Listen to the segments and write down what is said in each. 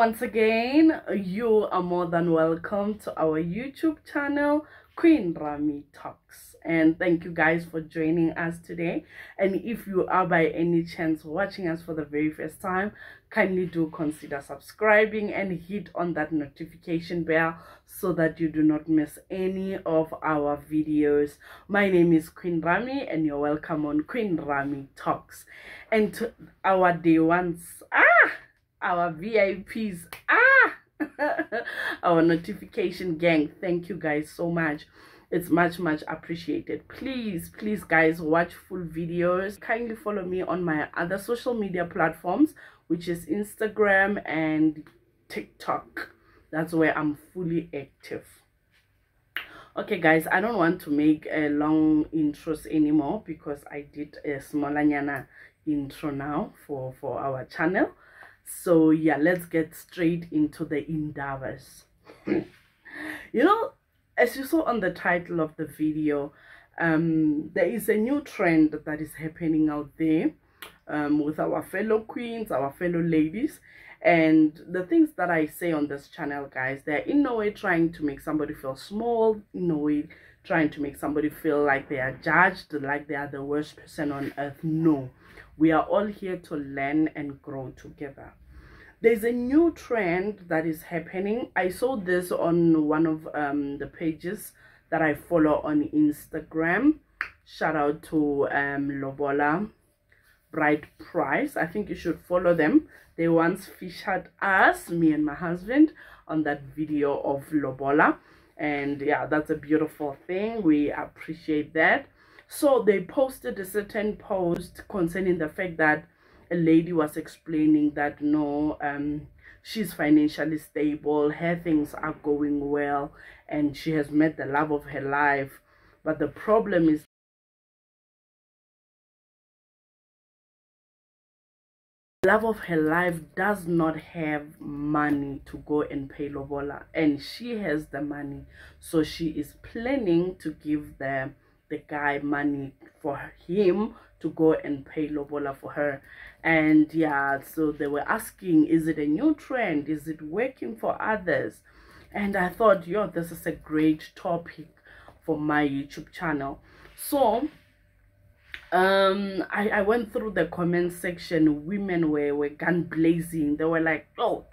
once again, you are more than welcome to our YouTube channel, Queen Rami Talks. And thank you guys for joining us today. And if you are by any chance watching us for the very first time, kindly do consider subscribing and hit on that notification bell so that you do not miss any of our videos. My name is Queen Rami and you're welcome on Queen Rami Talks. And to our day ones, our VIPs, our notification gang, thank you guys so much. It's much appreciated. Please guys, watch full videos. Kindly follow me on my other social media platforms, which is Instagram and TikTok. That's where I'm fully active. Okay guys, I don't want to make a long intros anymore because I did a smallanyana intro now for our channel. So yeah, let's get straight into the endeavors. You know, as you saw on the title of the video, there is a new trend that is happening out there with our fellow queens, our fellow ladies. And the things that I say on this channel, guys, they're in no way trying to make somebody feel small, in no way trying to make somebody feel like they are judged, like they are the worst person on earth. No, we are all here to learn and grow together. There's a new trend that is happening. I saw this on one of the pages that I follow on Instagram. Shout out to LOBOLA Bride Price. I think you should follow them. They once featured us, me and my husband, on that video of LOBOLA. And yeah, that's a beautiful thing. We appreciate that. So they posted a certain post concerning the fact that a lady was explaining that no, she's financially stable, her things are going well, and she has met the love of her life. But the problem is love of her life does not have money to go and pay LOBOLA, and she has the money, so she is planning to give the guy money for him to go and pay LOBOLA for her. And yeah, so they were asking, is it a new trend? Is it working for others? And I thought, yo, this is a great topic for my YouTube channel. So I went through the comment section. Women were gun blazing. They were like, oh,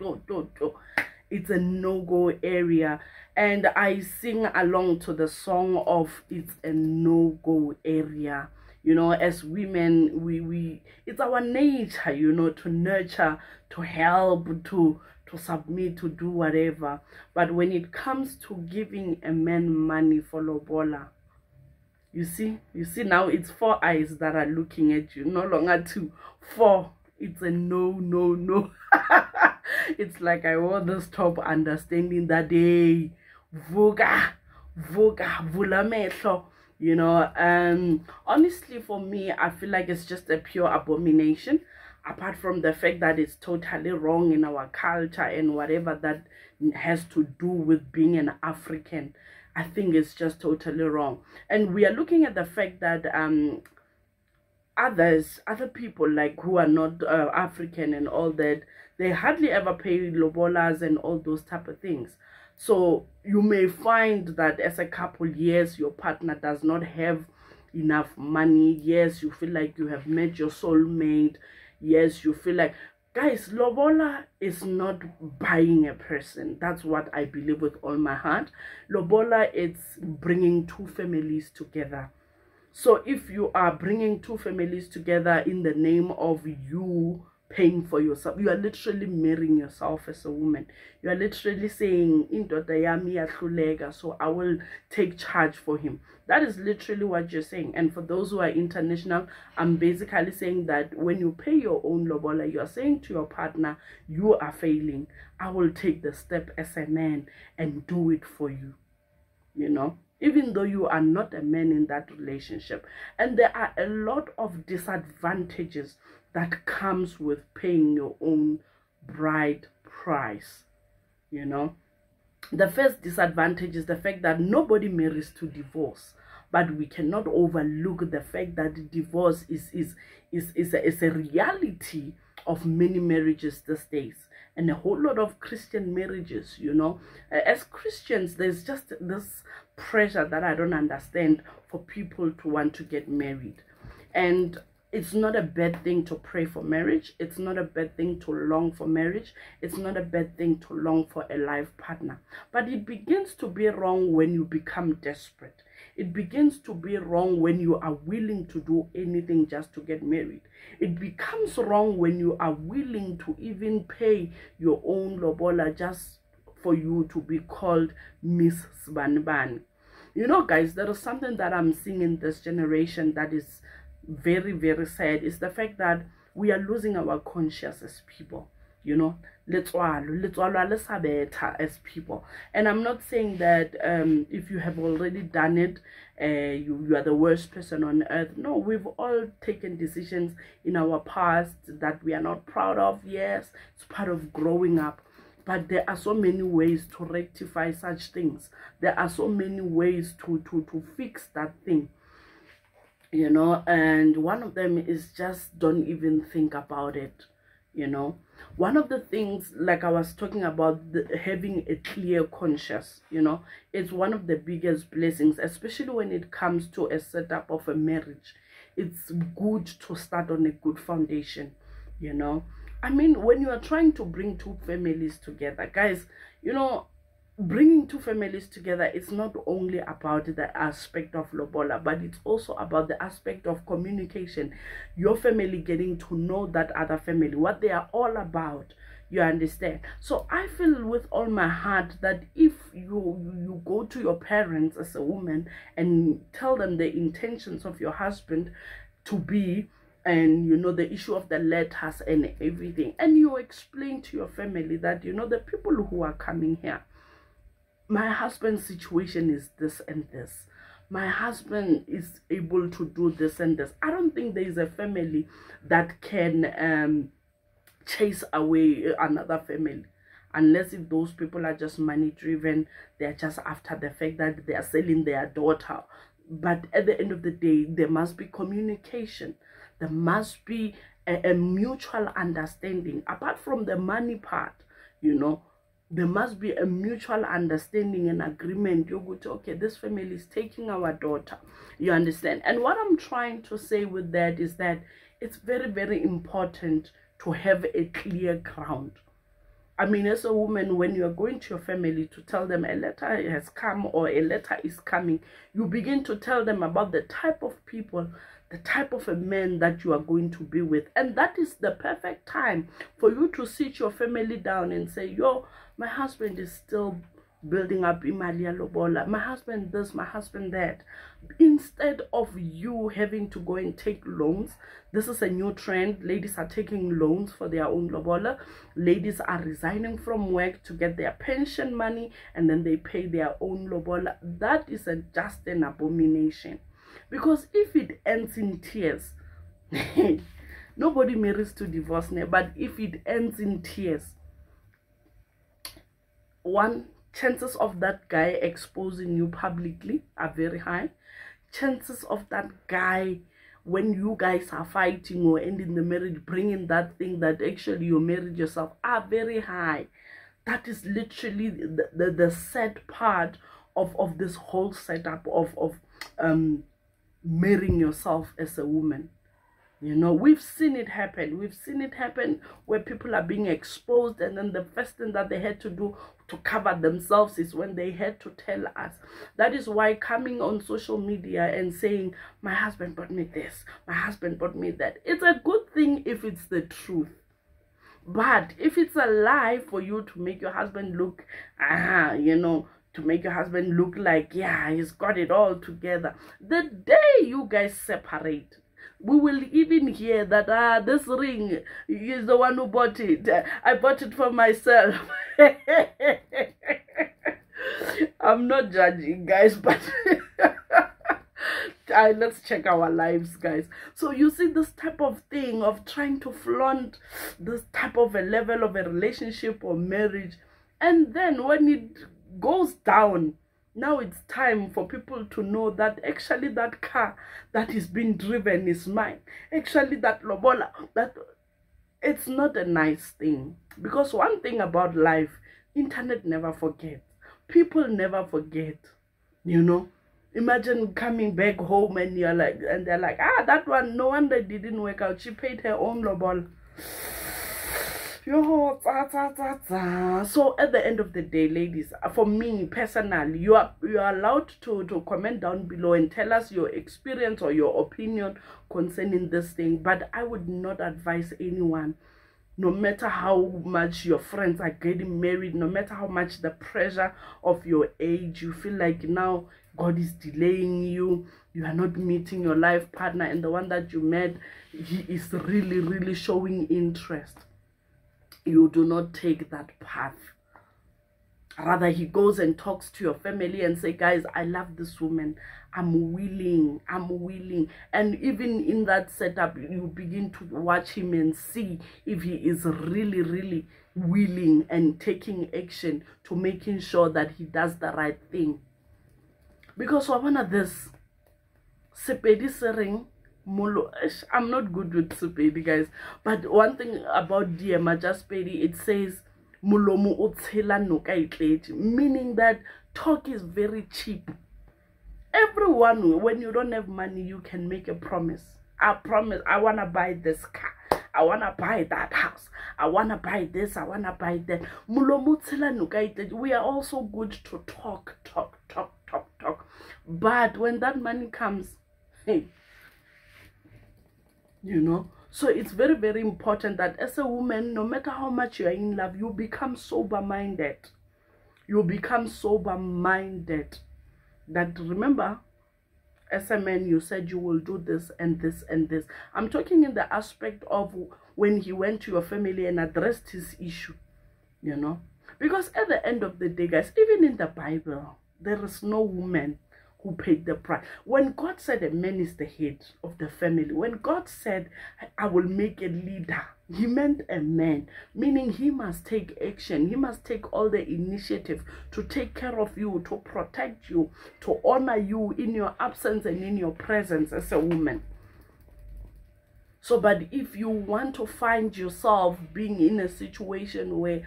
it's a no-go area. And I sing along to the song of it's a no-go area. You know, as women, we it's our nature, you know, to nurture, to help, to submit, to do whatever. But when it comes to giving a man money for LOBOLA, you see now it's 4 eyes that are looking at you, no longer 2, 4. It's a no. It's like I wore this top understanding that day, vuga vula mehlo, you know. Honestly, for me, I feel like it's just a pure abomination, apart from the fact that it's totally wrong in our culture and whatever that has to do with being an African. I think it's just totally wrong. And we are looking at the fact that other people, like who are not African and all that, they hardly ever pay LOBOLAs and all those type of things. So you may find that as a couple, yes, your partner does not have enough money. Yes, you feel like you have met your soulmate. Yes, you feel like, guys, LOBOLA is not buying a person. That's what I believe with all my heart. LOBOLA is bringing two families together. So if you are bringing two families together in the name of you paying for yourself, you are literally marrying yourself as a woman. You are literally saying, so I will take charge for him. That is literally what you're saying. And for those who are international, I'm basically saying that when you pay your own LOBOLA, you are saying to your partner, you are failing. I will take the step as a man and do it for you, you know, even though you are not a man in that relationship. And there are a lot of disadvantages that comes with paying your own bride price, you know. The first disadvantage is the fact that nobody marries to divorce, but we cannot overlook the fact that divorce is a reality of many marriages these days. and a whole lot of Christian marriages, you know. As Christians, there's just this pressure that I don't understand for people to want to get married. And it's not a bad thing to pray for marriage. It's not a bad thing to long for marriage. It's not a bad thing to long for a life partner. But it begins to be wrong when you become desperate. It begins to be wrong when you are willing to do anything just to get married. It becomes wrong when you are willing to even pay your own lobola just for you to be called Miss Sbanban. You know, guys, there is something that I'm seeing in this generation that is very, very sad. Is the fact that we are losing our conscience as people, you know. Let's as people. And I'm not saying that if you have already done it, you are the worst person on earth. No, we've all taken decisions in our past that we are not proud of. Yes, it's part of growing up. But there are so many ways to rectify such things. There are so many ways to fix that thing, you know. And one of them is just don't even think about it, you know. One of the things, like I was talking about, having a clear conscience, you know, it's one of the biggest blessings, especially when it comes to a setup of a marriage. It's good to start on a good foundation, you know. I mean, when you are trying to bring two families together, guys, you know, bringing two families together, it's not only about the aspect of lobola, but it's also about the aspect of communication. Your family getting to know that other family, what they are all about, you understand. So I feel with all my heart that if you go to your parents as a woman and tell them the intentions of your husband to be, and you know, the issue of the letters and everything, and you explain to your family that, you know, the people who are coming here, my husband's situation is this and this, my husband is able to do this and this. I don't think there is a family that can chase away another family, unless if those people are just money driven. They're just after the fact that they are selling their daughter. But at the end of the day, there must be communication. There must be a mutual understanding. Apart from the money part, you know, there must be a mutual understanding and agreement. You go to, okay, this family is taking our daughter. You understand? And what I'm trying to say with that is that it's very, very important to have a clear ground. I mean, as a woman, when you are going to your family to tell them a letter has come or a letter is coming, you begin to tell them about the type of people, the type of a man that you are going to be with. And that is the perfect time for you to sit your family down and say, yo, my husband is still building up Imalia Lobola, my husband this, my husband that. Instead of you having to go and take loans. This is a new trend. Ladies are taking loans for their own lobola. Ladies are resigning from work to get their pension money, and then they pay their own lobola. That is just an abomination. Because if it ends in tears, nobody marries to divorce, but if it ends in tears, one, chances of that guy exposing you publicly are very high. Chances of that guy, when you guys are fighting or ending the marriage, bringing that thing that actually you married yourself, are very high. That is literally the sad part of this whole setup of marrying yourself as a woman. You know, we've seen it happen. We've seen it happen where people are being exposed, and then the first thing that they had to do to cover themselves is when they had to tell us. That is why coming on social media and saying, my husband bought me this, my husband bought me that, it's a good thing if it's the truth. But if it's a lie for you to make your husband look, you know, to make your husband look like, yeah, he's got it all together, the day you guys separate, we will even hear that, this ring is the one who bought it. I bought it for myself. I'm not judging, guys, but let's check our lives, guys. So you see this type of thing of trying to flaunt this type of a level of a relationship or marriage, and then when it goes down, now it's time for people to know that actually that car that is being driven is mine. Actually that lobola, that It's not a nice thing, because one thing about life, internet never forgets, people never forget, you know. Imagine coming back home and you're like, and they're like, ah, that one, no wonder it didn't work out, she paid her own lobola. Yo, so at the end of the day, ladies, for me personally, you are allowed to comment down below and tell us your experience or your opinion concerning this thing. But I would not advise anyone, no matter how much your friends are getting married, no matter how much the pressure of your age, you feel like now God is delaying you, you are not meeting your life partner, and the one that you met, he is really showing interest. You do not take that path. Rather, he goes and talks to your family and say, guys, I love this woman, I'm willing. And even in that setup, you begin to watch him and see if he is really willing and taking action to making sure that he does the right thing. Because one of this sepedi sering Molo, I'm not good with Sepedi, guys. But one thing about Majaspedi, it says Mulomu utshela noka itletse, meaning that talk is very cheap. Everyone, when you don't have money, you can make a promise. I promise, I wanna buy this car, I wanna buy that house, I wanna buy this, I wanna buy that. Mulomu utshela noka itletse. We are also good to talk. But when that money comes, hey, you know. So it's very important that as a woman, no matter how much you are in love, you become sober-minded. You become sober-minded. That, remember, as a man, you said you will do this and this and this. I'm talking in the aspect of when he went to your family and addressed his issue, you know. Because at the end of the day, guys, even in the Bible, there is no woman who paid the price. When God said a man is the head of the family, when God said, I will make a leader, he meant a man, meaning he must take action. He must take all the initiative to take care of you, to protect you, to honor you in your absence and in your presence as a woman. So, but if you want to find yourself being in a situation where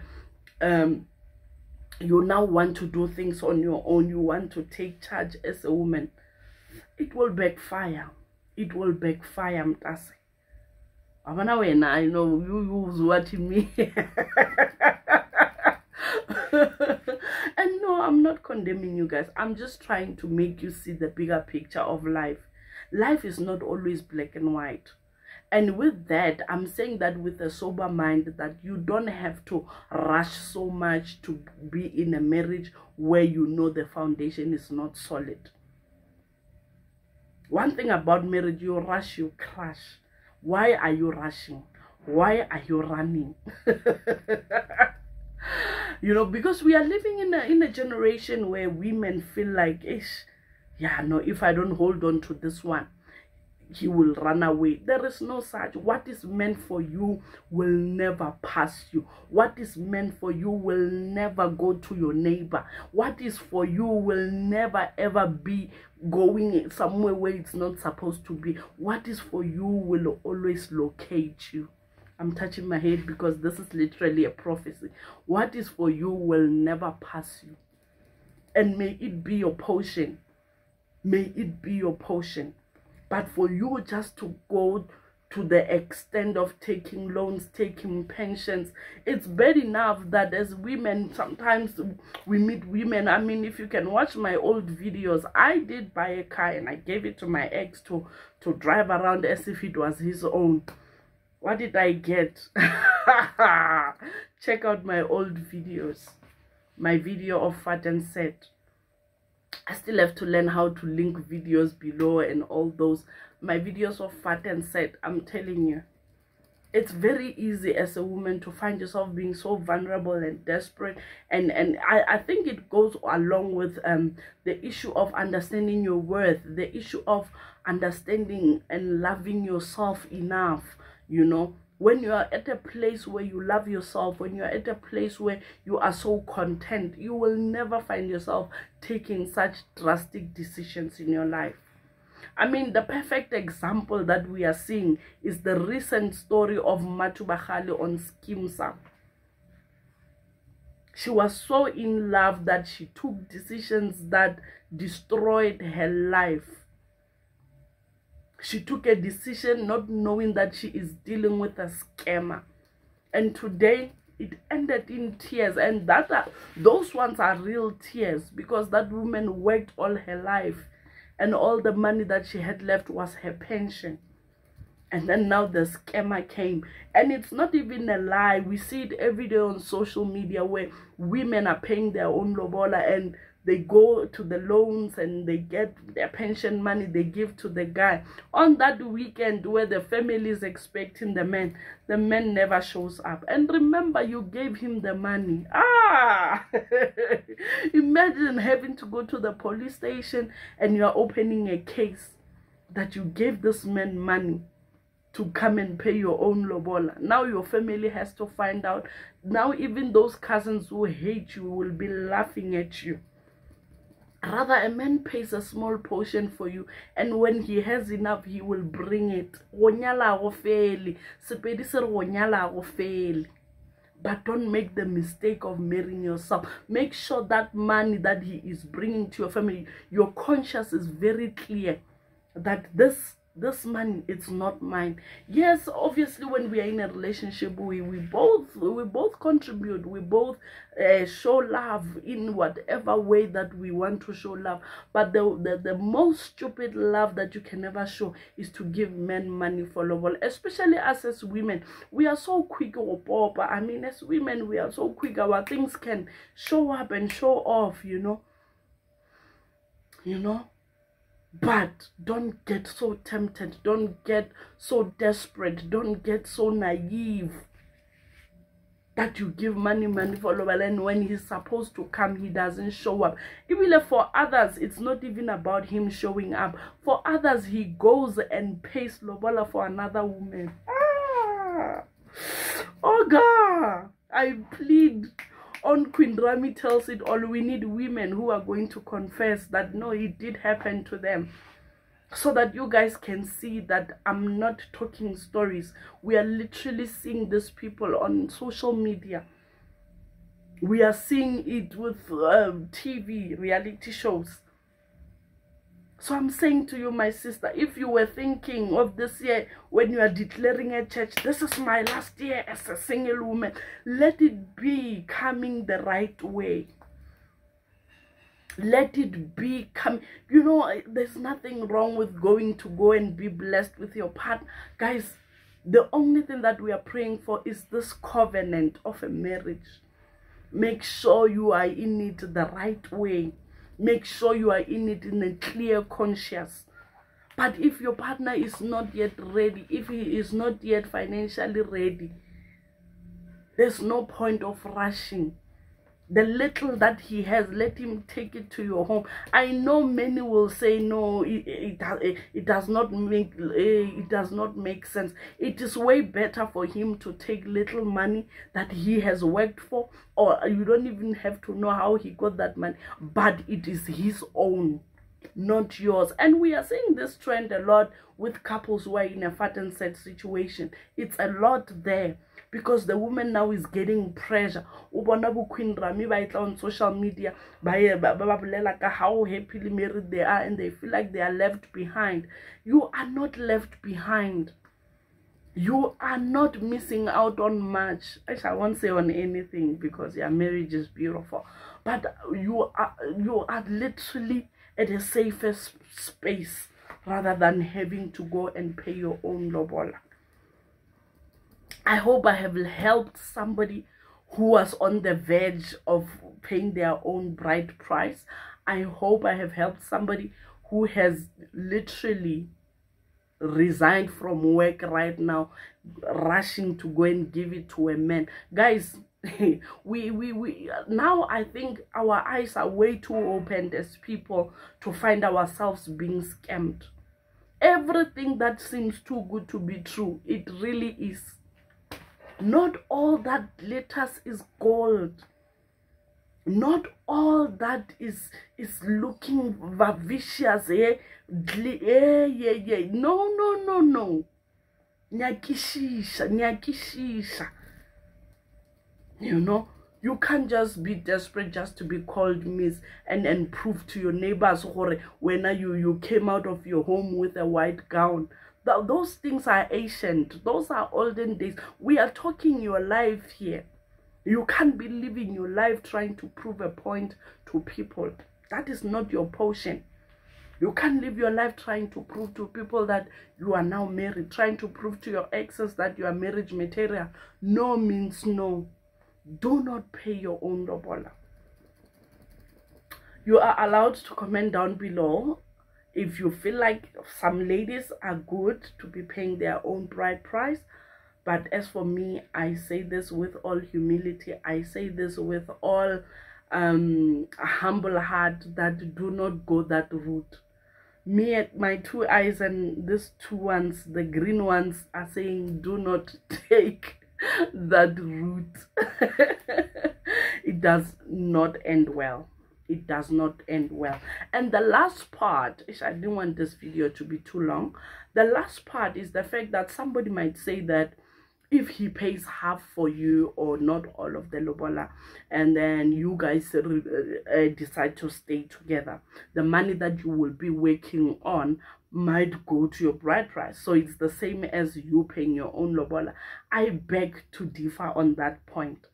you now want to do things on your own, you want to take charge as a woman, it will backfire. It will backfire, mtase. I know you use what you mean. And no, I'm not condemning you guys. I'm just trying to make you see the bigger picture of life. Life is not always black and white. And with that, I'm saying that with a sober mind, that you don't have to rush so much to be in a marriage where you know the foundation is not solid. One thing about marriage, you rush, you crash. Why are you rushing? Why are you running? You know, because we are living in a generation where women feel like, yeah, no, if I don't hold on to this one, he will run away. There is no such. What is meant for you will never pass you. What is meant for you will never go to your neighbor. What is for you will never ever be going somewhere where it's not supposed to be. What is for you will always locate you. I'm touching my head because this is literally a prophecy. What is for you will never pass you. And may it be your portion. May it be your portion. But for you just to go to the extent of taking loans, taking pensions, it's bad enough that as women, sometimes we meet women. I mean, if you can watch my old videos, I did buy a car and I gave it to my ex to drive around as if it was his own. What did I get? Check out my old videos. My video of Fat and Set. I still have to learn how to link videos below and all those. My videos of Fat and Set, I'm telling you, it's very easy as a woman to find yourself being so vulnerable and desperate. And I think it goes along with the issue of understanding your worth, the issue of understanding and loving yourself enough, you know. When you are at a place where you love yourself, when you are at a place where you are so content, you will never find yourself taking such drastic decisions in your life. I mean, the perfect example that we are seeing is the recent story of Matubachale on Skimsa. She was so in love that she took decisions that destroyed her life. She took a decision not knowing that she is dealing with a scammer. And today, it ended in tears. And those ones are real tears, because that woman worked all her life. And all the money that she had left was her pension. And then now the scammer came. And it's not even a lie. We see it every day on social media where women are paying their own lobola, and they go to the loans and they get their pension money they give to the guy. On that weekend where the family is expecting the man never shows up. And remember, you gave him the money. Imagine having to go to the police station and you are opening a case that you gave this man money to come and pay your own lobola. Now your family has to find out. Now even those cousins who hate you will be laughing at you. Rather, a man pays a small portion for you, and when he has enough, he will bring it. But don't make the mistake of marrying yourself. Make sure that money that he is bringing to your family, your conscience is very clear that this money, it's not mine. Yes, obviously when we are in a relationship, we both contribute, we both show love in whatever way that we want to show love. But the most stupid love that you can ever show is to give men money for love. Especially us as women, we are so quick. I mean, as women, we are so quick. Our things can show up and show off, you know. But don't get so tempted. Don't get so desperate. Don't get so naive that you give money for lobola, and when he's supposed to come, he doesn't show up. Even for others, it's not even about him showing up. For others, he goes and pays lobola for another woman. Oh God, I plead on Queen Rami tells it all. We need women who are going to confess that no, it did happen to them, so that you guys can see that I'm not talking stories. We are literally seeing these people on social media. We are seeing it with TV reality shows. So I'm saying to you, my sister, if you were thinking of this year when you are declaring a church, this is my last year as a single woman, let it be coming the right way. Let it be come. You know, there's nothing wrong with go and be blessed with your partner. Guys, the only thing that we are praying for is this covenant of a marriage. Make sure you are in it the right way. Make sure you are in it in a clear conscience. But if your partner is not yet ready, if he is not yet financially ready, there's no point of rushing. The little that he has, let him take it to your home. I know many will say no, it does not make sense. It is way better for him to take little money that he has worked for, or you don't even have to know how he got that money, but it is his own, not yours. And we are seeing this trend a lot with couples who are in a fat and sad situation. It's a lot there, because the woman now is getting pressure. Queen Rami on social media, how happily married they are, and they feel like they are left behind. You are not left behind. You are not missing out on much. Actually, I won't say on anything, because your marriage is beautiful. But you are literally at a safer space rather than having to go and pay your own lobola. I hope I have helped somebody who was on the verge of paying their own bride price. I hope I have helped somebody who has literally resigned from work right now, rushing to go and give it to a man. Guys, we now, I think our eyes are way too opened as people to find ourselves being scammed. Everything that seems too good to be true, it really is. Not all that glitters is gold. Not all that is looking vivacious, eh? Yeah. No. Nyakishisha. You know, you can't just be desperate just to be called miss and prove to your neighbors when you came out of your home with a white gown. Those things are ancient. Those are olden days. We are talking your life here. You can't be living your life trying to prove a point to people. That is not your portion. You can't live your life trying to prove to people that you are now married, trying to prove to your exes that you are marriage material. No means no. Do not pay your own lobola. You are allowed to comment down below if you feel like some ladies are good to be paying their own bride price. But as for me, I say this with all humility. I say this with all humble heart, that do not go that route. Me at my 2 eyes and these 2 ones, the green ones, are saying do not take that route. It does not end well. It does not end well. And the last part, I didn't want this video to be too long. The last part is the fact that somebody might say that if he pays half for you or not all of the lobola, and then you guys decide to stay together, the money that you will be working on might go to your bride price. So it's the same as you paying your own lobola. I beg to differ on that point.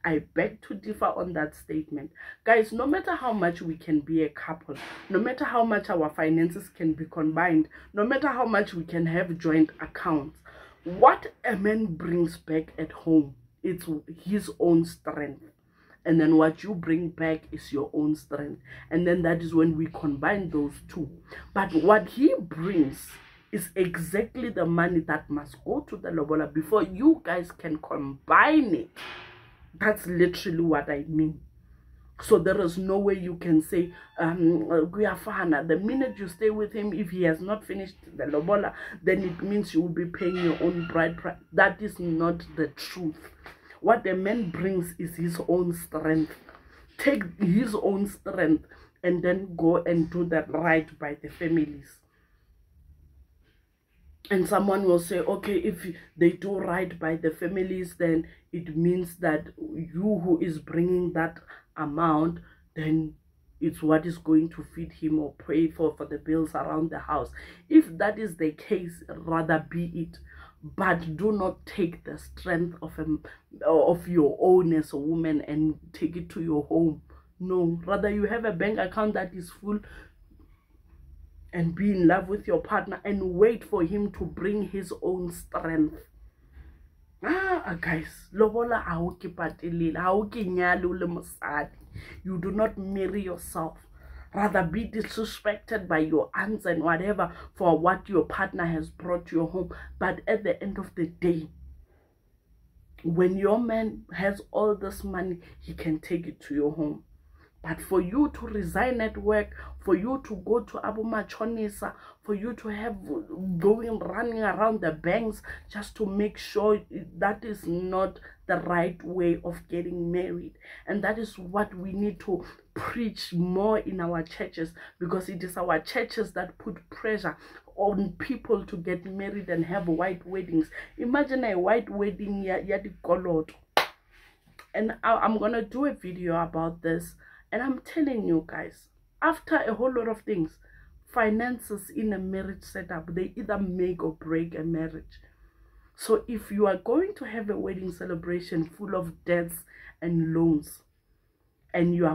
I beg to differ on that statement. Guys, no matter how much we can be a couple, no matter how much our finances can be combined, no matter how much we can have joint accounts, what a man brings back at home, it's his own strength. And then what you bring back is your own strength. And then that is when we combine those two. But what he brings is exactly the money that must go to the lobola before you guys can combine it. That's literally what I mean. So there is no way you can say, the minute you stay with him, if he has not finished the lobola, then it means you will be paying your own bride price. That is not the truth. What the man brings is his own strength. Take his own strength and then go and do that right by the families. And someone will say, okay, if they do right by the families, then it means that you who is bringing that amount, then it's what is going to feed him or pay for the bills around the house. If that is the case, rather be it. But do not take the strength of your own as a woman and take it to your home. No, rather you have a bank account that is full, and be in love with your partner and wait for him to bring his own strength. Guys, lobola you do not marry yourself. Rather be disrespected by your aunts and whatever for what your partner has brought to your home. But at the end of the day, when your man has all this money, he can take it to your home. But for you to resign at work, for you to go to Abu Machonisa, for you to have running around the banks just to make sure, that is not the right way of getting married. And that is what we need to preach more in our churches, because it is our churches that put pressure on people to get married and have white weddings. Imagine a white wedding, and I'm gonna do a video about this. And I'm telling you guys, after a whole lot of things, finances in a marriage setup, they either make or break a marriage. So if you are going to have a wedding celebration full of debts and loans, and you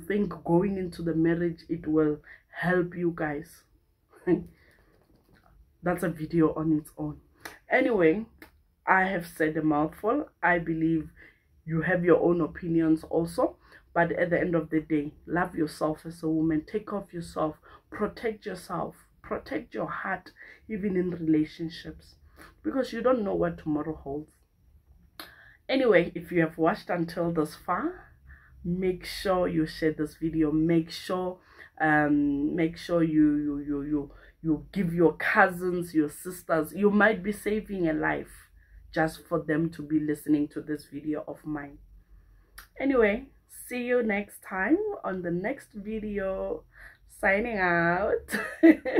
think going into the marriage it will help you guys, that's a video on its own. Anyway, I have said a mouthful. I believe you have your own opinions also. But at the end of the day, love yourself as a woman. Take care of yourself. Protect yourself. Protect your heart, even in relationships. Because you don't know what tomorrow holds. Anyway, if you have watched until this far, make sure you share this video. Make sure you give your cousins, your sisters. You might be saving a life just for them to be listening to this video of mine. Anyway, See you next time on the next video. Signing out.